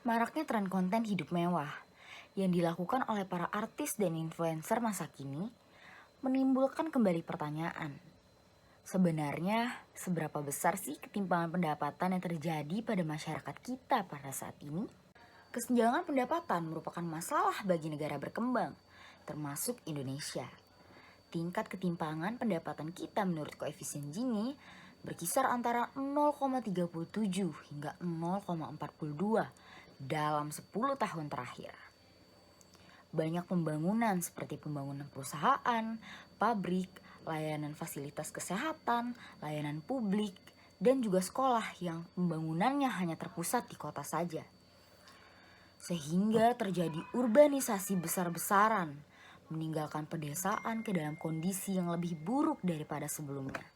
Maraknya tren konten hidup mewah yang dilakukan oleh para artis dan influencer masa kini menimbulkan kembali pertanyaan. Sebenarnya, seberapa besar sih ketimpangan pendapatan yang terjadi pada masyarakat kita pada saat ini? Kesenjangan pendapatan merupakan masalah bagi negara berkembang, termasuk Indonesia. Tingkat ketimpangan pendapatan kita menurut koefisien Gini berkisar antara 0,37 hingga 0,42 dalam 10 tahun terakhir. Banyak pembangunan seperti pembangunan perusahaan, pabrik, layanan fasilitas kesehatan, layanan publik, dan juga sekolah yang pembangunannya hanya terpusat di kota saja. Sehingga terjadi urbanisasi besar-besaran, meninggalkan pedesaan ke dalam kondisi yang lebih buruk daripada sebelumnya.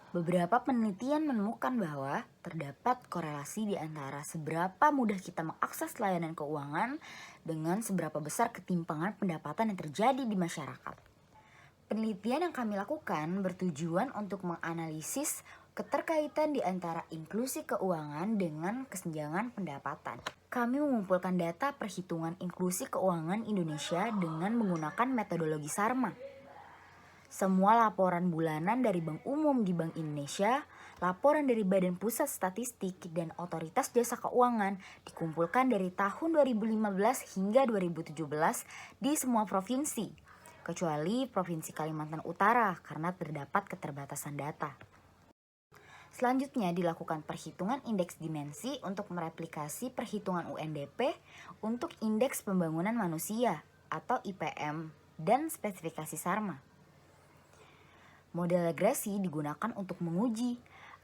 Beberapa penelitian menemukan bahwa terdapat korelasi di antara seberapa mudah kita mengakses layanan keuangan dengan seberapa besar ketimpangan pendapatan yang terjadi di masyarakat. Penelitian yang kami lakukan bertujuan untuk menganalisis keterkaitan di antara inklusi keuangan dengan kesenjangan pendapatan. Kami mengumpulkan data perhitungan inklusi keuangan Indonesia dengan menggunakan metodologi SARMA. Semua laporan bulanan dari Bank Umum di Bank Indonesia, laporan dari Badan Pusat Statistik, dan Otoritas Jasa Keuangan dikumpulkan dari tahun 2015 hingga 2017 di semua provinsi, kecuali Provinsi Kalimantan Utara karena terdapat keterbatasan data. Selanjutnya dilakukan perhitungan indeks dimensi untuk mereplikasi perhitungan UNDP untuk indeks pembangunan manusia atau IPM dan spesifikasi SARMA. Model regresi digunakan untuk menguji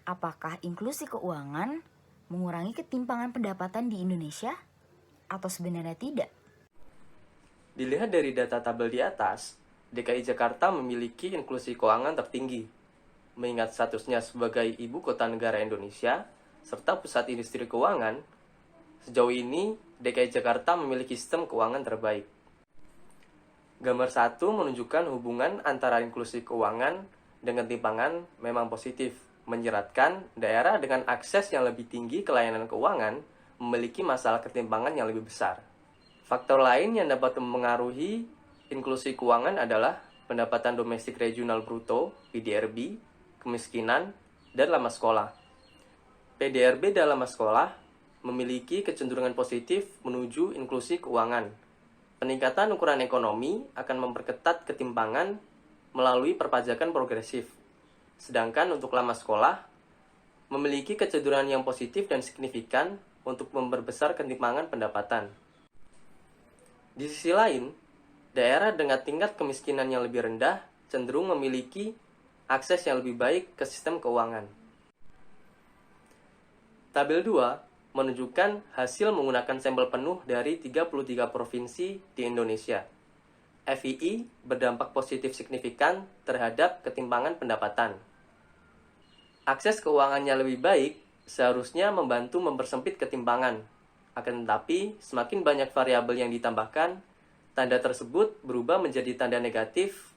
apakah inklusi keuangan mengurangi ketimpangan pendapatan di Indonesia atau sebenarnya tidak. Dilihat dari data tabel di atas, DKI Jakarta memiliki inklusi keuangan tertinggi, mengingat statusnya sebagai ibu kota negara Indonesia serta pusat industri keuangan. Sejauh ini, DKI Jakarta memiliki sistem keuangan terbaik. Gambar 1 menunjukkan hubungan antara inklusi keuangan dengan ketimpangan memang positif, menyeratkan daerah dengan akses yang lebih tinggi ke layanan keuangan memiliki masalah ketimpangan yang lebih besar. Faktor lain yang dapat mempengaruhi inklusi keuangan adalah pendapatan domestik regional bruto, PDRB, kemiskinan, dan lama sekolah. PDRB dan lama sekolah memiliki kecenderungan positif menuju inklusi keuangan. Peningkatan ukuran ekonomi akan memperketat ketimpangan melalui perpajakan progresif. Sedangkan untuk lama sekolah, memiliki kecenderungan yang positif dan signifikan untuk memperbesar ketimpangan pendapatan. Di sisi lain, daerah dengan tingkat kemiskinan yang lebih rendah cenderung memiliki akses yang lebih baik ke sistem keuangan. Tabel 2 menunjukkan hasil menggunakan sampel penuh dari 33 provinsi di Indonesia. FII berdampak positif signifikan terhadap ketimpangan pendapatan. Akses keuangannya lebih baik seharusnya membantu mempersempit ketimpangan. Akan tetapi, semakin banyak variabel yang ditambahkan, tanda tersebut berubah menjadi tanda negatif,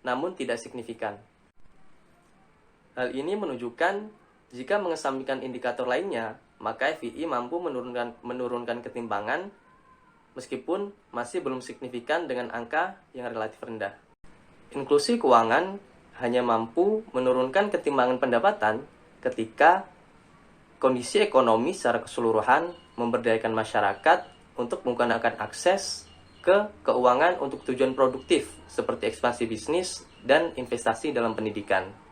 namun tidak signifikan. Hal ini menunjukkan jika mengesampingkan indikator lainnya, maka FII mampu menurunkan ketimpangan meskipun masih belum signifikan dengan angka yang relatif rendah. Inklusi keuangan hanya mampu menurunkan ketimpangan pendapatan ketika kondisi ekonomi secara keseluruhan memberdayakan masyarakat untuk menggunakan akses ke keuangan untuk tujuan produktif seperti ekspansi bisnis dan investasi dalam pendidikan.